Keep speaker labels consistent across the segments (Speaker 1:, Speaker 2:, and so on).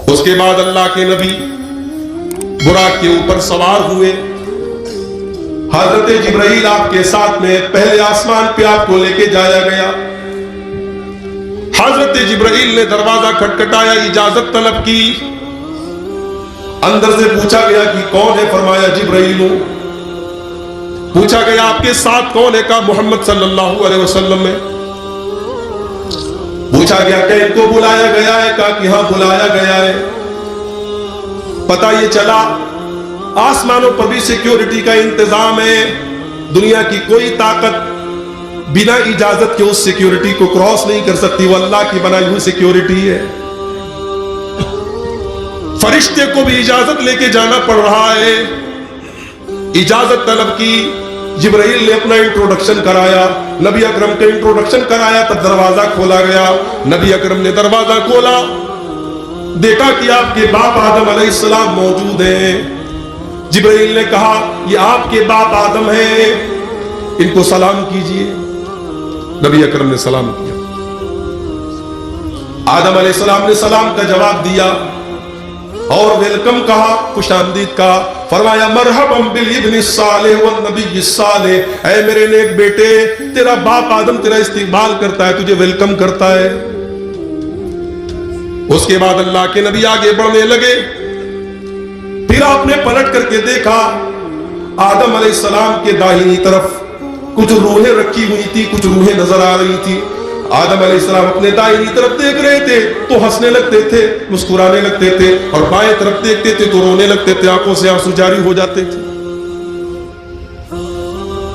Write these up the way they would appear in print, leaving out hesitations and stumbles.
Speaker 1: उसके बाद अल्लाह के नबी बुराक के ऊपर सवार हुए। हजरत जिब्राइल आपके साथ में पहले आसमान पे आपको लेके जाया गया। हजरत जिब्राइल ने दरवाजा खटखटाया, इजाजत तलब की। अंदर से पूछा गया कि कौन है? फरमाया जिब्राइल हूं। पूछा गया आपके साथ कौन है? कहा मोहम्मद सल्लल्लाहु अलैहि वसल्लम है। पूछा गया क्या इनको बुलाया गया है? कहा कि हां बुलाया गया है। पता ये चला आसमानों पर भी सिक्योरिटी का इंतजाम है। दुनिया की कोई ताकत बिना इजाजत के उस सिक्योरिटी को क्रॉस नहीं कर सकती। वो अल्लाह की बनाई हुई सिक्योरिटी है। फरिश्ते को भी इजाजत लेके जाना पड़ रहा है। इजाजत तलब की। जिब्राइल ने अपना इंट्रोडक्शन कराया, नबी अकरम का इंट्रोडक्शन कराया, तब दरवाजा खोला गया। नबी अकरम ने दरवाजा खोला, देखा कि आपके बाप आदम अलैहिस्सलाम मौजूद हैं। जिब्राइल ने कहा ये आपके बाप आदम हैं, इनको सलाम कीजिए। नबी अकरम ने सलाम किया। आदम अलैहिस्सलाम ने सलाम का जवाब दिया और वेलकम कहा, खुशामदीद कहा। फरमाया मरहबम बिल इब्न सालेह व नबी सालेह, ऐ मेरे नेक बेटे, तेरा बाप आदम तेरा इस्तेकबाल करता है, तुझे वेलकम करता है। उसके बाद अल्लाह के नबी आगे बढ़ने लगे। फिर आपने पलट करके देखा आदम अलैहिस्सलाम के दाहिनी तरफ कुछ रूहें रखी हुई थी, कुछ रूहें नजर आ रही थी। आदम अलैहिस्सलाम अपने दाहिनी तरफ देख रहे थे तो हंसने लगते थे, मुस्कुराने लगते थे, और बाएं तरफ देखते थे तो रोने लगते थे, आंखों से आंसू जारी हो जाते थे।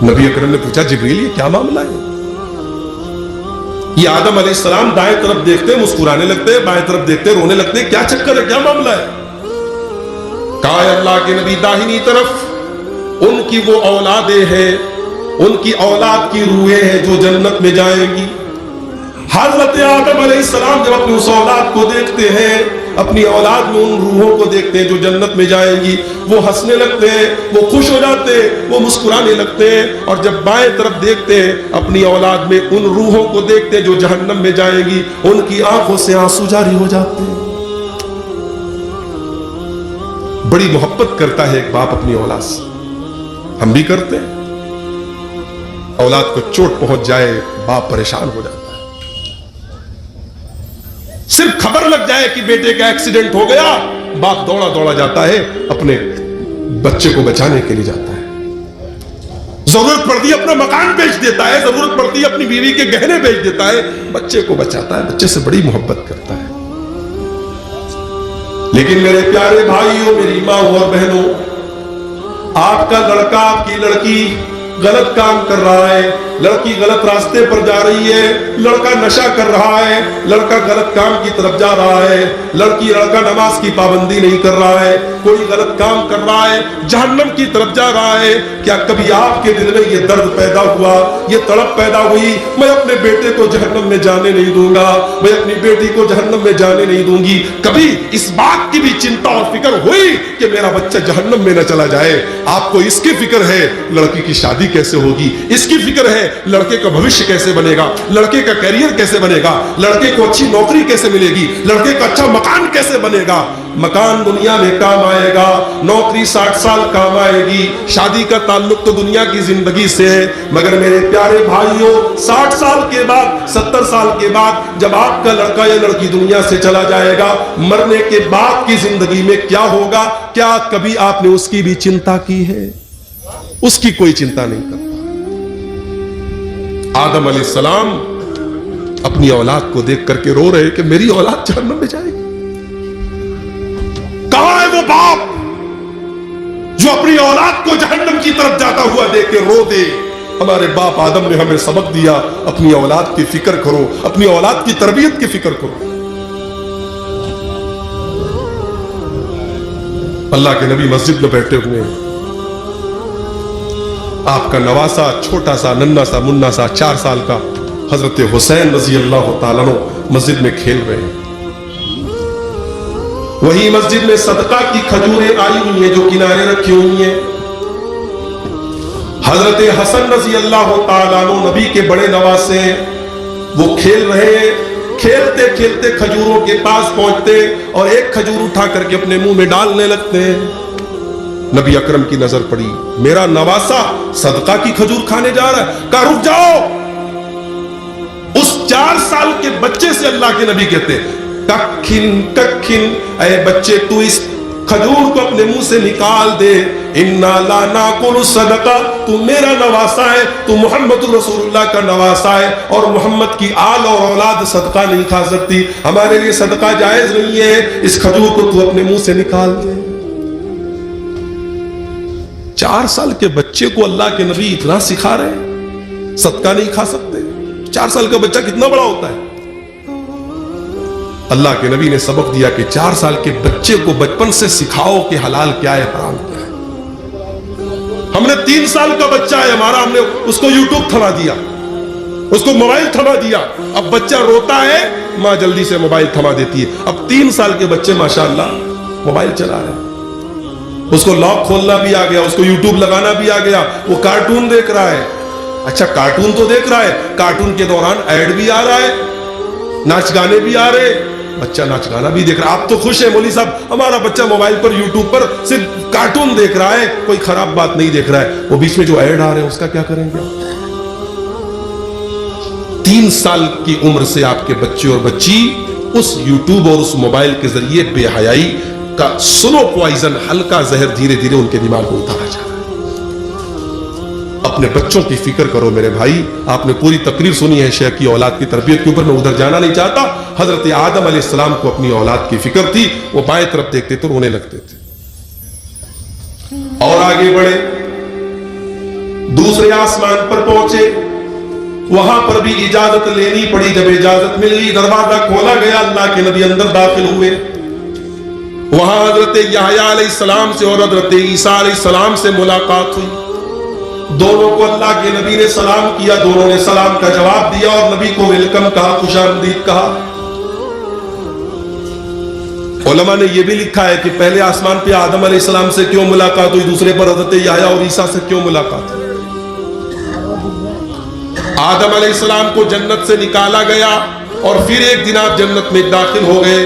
Speaker 1: नबी अकरम ने पूछा जिब्रील ये क्या मामला है? ये आदम अलैहिस्सलाम दाएं तरफ देखते मुस्कुराने लगते, बाएं तरफ देखते रोने लगते, क्या चक्कर है, क्या मामला है? कहा अल्लाह के नबी दाहिनी तरफ उनकी वो औलादें हैं, उनकी औलाद की रूहें हैं जो जन्नत में जाएंगी। हजरत आदम अलैहिस्सलाम जब अपनी उस औलाद को देखते हैं, अपनी औलाद में उन रूहों को देखते हैं जो जन्नत में जाएंगी, वो हंसने लगते हैं, वो खुश हो जाते हैं, वो मुस्कुराने लगते हैं। और जब बाएं तरफ देखते हैं अपनी औलाद में उन रूहों को देखते हैं जो जहन्नम में जाएंगी, उनकी आंखों से आंसू जारी हो जाते हैं। बड़ी मोहब्बत करता है एक बाप अपनी औलाद से, हम भी करते हैं। औलाद को चोट पहुंच जाए बाप परेशान हो जाता है। सिर्फ खबर लग जाए कि बेटे का एक्सीडेंट हो गया, बाप दौड़ा दौड़ा जाता है, अपने बच्चे को बचाने के लिए जाता है। जरूरत पड़ती है अपना मकान बेच देता है, जरूरत पड़ती है अपनी बीवी के गहने बेच देता है, बच्चे को बचाता है, बच्चे से बड़ी मोहब्बत करता है। लेकिन मेरे प्यारे भाइयों, मेरी माँ और बहनों, आपका लड़का आपकी लड़की गलत काम कर रहा है, लड़की गलत रास्ते पर जा रही है, लड़का नशा कर रहा है, लड़का गलत काम की तरफ जा रहा है, लड़का नमाज की पाबंदी नहीं कर रहा है, कोई गलत काम कर रहा है, जहन्नम की तरफ जा रहा है। क्या कभी आपके दिल में ये दर्द पैदा हुआ, ये तड़प पैदा हुई, मैं अपने बेटे को जहन्नम में जाने नहीं दूंगा, मैं अपनी बेटी को जहन्नम में जाने नहीं दूंगी? कभी इस बात की भी चिंता और फिक्र हुई कि मेरा बच्चा जहन्नम में न चला जाए? आपको इसकी फिक्र है लड़की की शादी कैसे होगी, इसकी फिक्र है लड़के का भविष्य कैसे बनेगा, लड़के का करियर कैसे बनेगा, लड़के को अच्छी नौकरी कैसे मिलेगी, लड़के का अच्छा मकान कैसे बनेगा। मकान दुनिया में काम आएगा, नौकरी 60 साल काम आएगी, शादी का ताल्लुक तो दुनिया की जिंदगी से है। मगर मेरे प्यारे भाइयों, 60 साल के बाद, 70 साल के बाद जब आपका लड़का या लड़की दुनिया से चला जाएगा, मरने के बाद की जिंदगी में क्या होगा? क्या कभी आपने उसकी भी चिंता की है? उसकी कोई चिंता नहीं करता। आदम अलैहिस्सलाम अपनी औलाद को देख करके रो रहे कि मेरी औलाद जहन्नम में जाएगी। कहां है वो बाप जो अपनी औलाद को जहन्नम की तरफ जाता हुआ देख के रो दे? हमारे बाप आदम ने हमें सबक दिया, अपनी औलाद की फिक्र करो, अपनी औलाद की तरबियत की फिक्र करो। अल्लाह के नबी मस्जिद में बैठे हुए हैं, आपका नवासा छोटा सा नन्ना सा मुन्ना सा 4 साल का हजरत हुसैन रजी अल्लाह तआला अन्हु मस्जिद में खेल रहे हैं। वही मस्जिद में सदका की खजूरें आई हुई हैं जो किनारे रखी हुई हैं। हजरत हसन रजी अल्लाह तआला अन्हु नबी के बड़े नवासे, वो खेल रहे हैं। खेलते खेलते खजूरों के पास पहुंचते और एक खजूर उठा करके अपने मुंह में डालने लगते। नबी अकरम की नजर पड़ी, मेरा नवासा सदका की खजूर खाने जा रहा है। कहा रुक जाओ। उस 4 साल के बच्चे से अल्लाह के नबी कहते, कखिन कखिन, ऐ बच्चे तू इस खजूर को अपने मुंह से निकाल दे। इन्ना ला नाकुलु सदका, तू मेरा नवासा है, तू मोहम्मद रसूलुल्लाह का नवासा है, और मोहम्मद की आल और औलाद सदका नहीं खा सकती, हमारे लिए सदका जायज नहीं है, इस खजूर को तू अपने मुंह से निकाल दे। 4 साल के बच्चे को अल्लाह के नबी इतना सिखा रहे हैं, सदका नहीं खा सकते। 4 साल का बच्चा कितना बड़ा होता है। अल्लाह के नबी ने सबक दिया कि 4 साल के बच्चे को बचपन से सिखाओ कि हलाल क्या है, हराम क्या है। हमने 3 साल का बच्चा है हमारा, हमने उसको यूट्यूब थमा दिया, उसको मोबाइल थमा दिया। अब बच्चा रोता है, मां जल्दी से मोबाइल थमा देती है। अब 3 साल के बच्चे माशाअल्लाह मोबाइल चला रहे हैं, उसको लॉक खोलना भी आ गया, उसको यूट्यूब लगाना भी आ गया, वो कार्टून देख रहा है। अच्छा कार्टून तो देख रहा है, कार्टून के दौरान ऐड भी आ रहा है, नाच गाने भी आ रहे, बच्चा नाच गाना भी देख रहा है। आप तो खुश है मौलवी साहब, हमारा बच्चा मोबाइल पर यूट्यूब पर सिर्फ कार्टून देख रहा है, कोई खराब बात नहीं देख रहा है। वो बीच में जो ऐड आ रहे हैं उसका क्या करेंगे? 3 साल की उम्र से आपके बच्चे और बच्ची उस यूट्यूब और उस मोबाइल के जरिए बेहयाई का स्लो पॉइजन, हल्का जहर धीरे धीरे उनके दिमाग में उतारा जा रहा है। अपने बच्चों की फिक्र करो मेरे भाई। आपने पूरी तकरीर सुनी है शेख की औलाद की तरबियत के ऊपर, मैं उधर जाना नहीं चाहता। हजरत आदम अलैहिस्सलाम को अपनी औलाद की फिक्र थी, वो बाएं तरफ देखते तो रोने लगते थे। और आगे बढ़े, दूसरे आसमान पर पहुंचे, वहां पर भी इजाजत लेनी पड़ी। जब इजाजत मिल गई, दरवाजा खोला गया, अल्लाह के नबी अंदर दाखिल हुए। वहां हजरत यहया अलैहिस्सलाम से और हजरत ईसा अलैहिस्सलाम से मुलाकात हुई। दोनों को अल्लाह के नबी ने सलाम किया, दोनों ने सलाम का जवाब दिया और नबी को वेलकम कहा, खुशामदीद कहा। उलमा ने यह भी लिखा है कि पहले आसमान पे आदम अलैहिस्सलाम से क्यों मुलाकात हुई, दूसरे पर हजरत यहया और ईसा से क्यों मुलाकात हुई। आदम अलैहिस्सलाम को जन्नत से निकाला गया और फिर एक दिन आप जन्नत में दाखिल हो गए,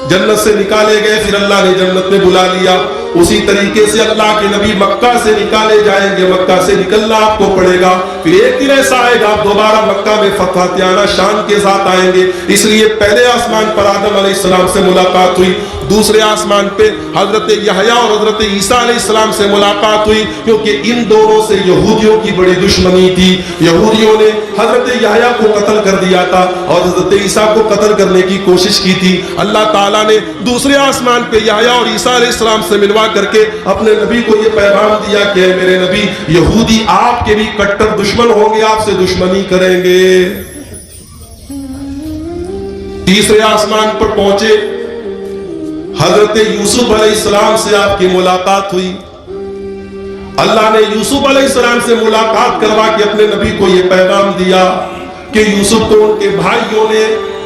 Speaker 1: जन्नत से निकाले गए, फिर अल्लाह ने जन्नत में बुला लिया। उसी तरीके से अल्लाह के नबी मक्का से निकाले जाएंगे, मक्का से निकलना आपको पड़ेगा। फिर एक दिन ऐसा आएगा आप दोबारा मक्का में फतहत्याना शान के साथ आएंगे। इसलिए पहले आसमान पर आदम अलैहिस्सलाम से मुलाकात हुई, दूसरे आसमान पे हजरत यहया और हजरत ईसा अलैहिस्सलाम से मुलाकात हुई, क्योंकि इन दोनों से यहूदियों की बड़ी दुश्मनी थी। यहूदियों ने हजरत यहया को कत्ल कर दिया था और हजरत ईसा को कत्ल करने की कोशिश की थी। अल्लाह ताला ने दूसरे आसमान पे यहया और ईसा अलैहिस्सलाम से मिलवा करके अपने नबी को यह पैगाम दिया कि मेरे नबी, यहूदी आपके भी कट्टर दुश्मन होंगे, आपसे दुश्मनी करेंगे। तीसरे आसमान पर पहुंचे, हजरत यूसुफ अलैहिस्सलाम से आपकी मुलाकात हुई। अल्लाह ने यूसुफ अलैहिस्सलाम से मुलाकात करवा के अपने नबी को यह पैगाम दिया कि यूसुफ को उनके भाइयों ने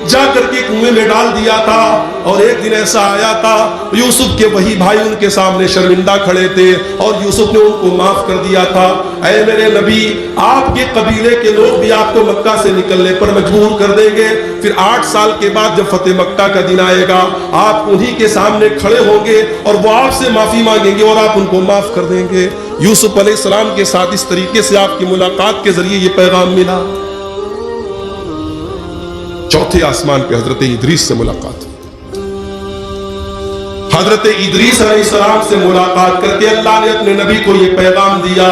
Speaker 1: जाकर के कुएं में डाल दिया था, और एक दिन ऐसा आया था यूसुफ के वही भाई उनके सामने शर्मिंदा खड़े थे और यूसुफ ने उनको माफ कर दिया था। ऐ मेरे नबी, आपके कबीले के लोग भी आपको मक्का से निकलने पर मजबूर कर देंगे। फिर 8 साल के बाद जब फतेह मक्का का दिन आएगा, आप उन्हीं के सामने खड़े होंगे और वो आपसे माफी मांगेंगे और आप उनको माफ कर देंगे। यूसुफ अलैहिस्सलाम के साथ इस तरीके से आपकी मुलाकात के जरिए ये पैगाम मिला। चौथे आसमान पे हजरत इदरीस से मुलाकात हुई। हजरत इदरीस अलैहिस्सलाम से मुलाकात करके अल्लाह ने अपने नबी को यह पैगाम दिया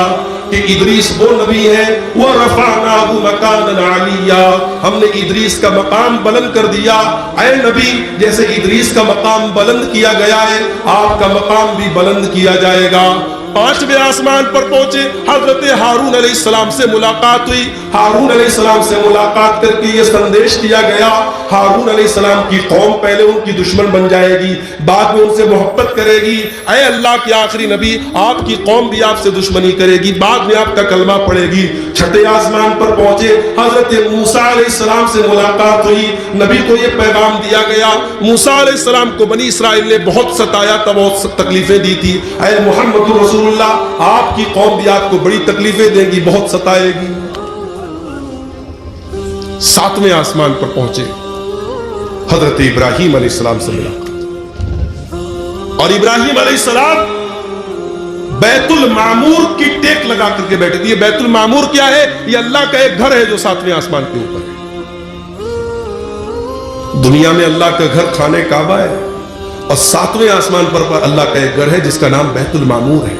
Speaker 1: कि इदरीस वो नबी है, वो रफ़अनाहु मकानन अलिया, हमने इदरीस का मकाम बुलंद कर दिया। ऐ नबी, जैसे इदरीस का मकाम बुलंद किया गया है, आपका मकाम भी बुलंद किया जाएगा। 5वें आसमान पर पहुंचे, हजरत हारून अलैहिस्सलाम से मुलाकात हुई। हारून अलैहिस्सलाम से मुलाकात करके ये संदेश दिया गया, हारून अलैहिस्सलाम की कौम पहले उनकी दुश्मन बन जाएगी, बाद में उनसे मोहब्बत करेगी। ऐ अल्लाह के आखिरी नबी, आपकी कौम भी आपसे दुश्मनी करेगी, बाद में आपका कलमा पड़ेगी। 6ठे आसमान पर पहुंचे, हजरत मूसा अलैहिस्सलाम से मुलाकात हुई। नबी को यह पैगाम दिया गया, मूसा अलैहिस्सलाम को बनी इस्राइल ने बहुत सताया था, बहुत तकलीफें दी थी। ऐ मोहम्मद रसूलुल्लाह, आपकी कौम भी आपको बड़ी तकलीफें देगी, बहुत सताएगी। 7वें आसमान पर पहुंचे, हजरत इब्राहीम अलैहिस्सलाम से मिला। और इब्राहीम अलैहिस्सलाम बैतुल मामूर की टेक लगा करके बैठे थे। ये बैतुल मामूर क्या है? ये अल्लाह का एक घर है जो 7वें आसमान के ऊपर है। दुनिया में अल्लाह का घर खाने काबा है, और 7वें आसमान पर अल्लाह का एक घर है जिसका नाम बैतुल मामूर है।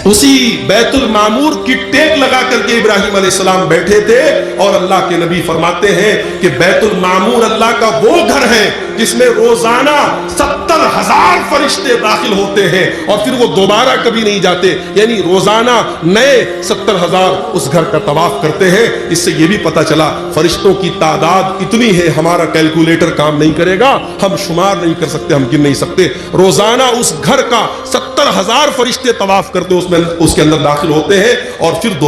Speaker 1: उसी बैतुल मामूर की टेक लगा करके इब्राहीम अलैहिस्सलाम बैठे थे। और अल्लाह के नबी फरमाते हैं कि बैतुल मामूर अल्लाह का वो घर है जिसमें रोजाना 70,000 फरिश्ते दाखिल होते हैं और फिर वो दोबारा कभी नहीं जाते। यानी रोजाना नए 70,000 उस घर का तवाफ करते हैं। इससे ये भी पता चला फरिश्तों की तादाद इतनी है, हमारा कैलकुलेटर काम नहीं करेगा, हम शुमार नहीं कर सकते, हम गिन नहीं सकते। रोजाना उस घर का 70,000 फरिश्ते तवाफ करते, उसमें उसके अंदर दाखिल होते हैं और फिर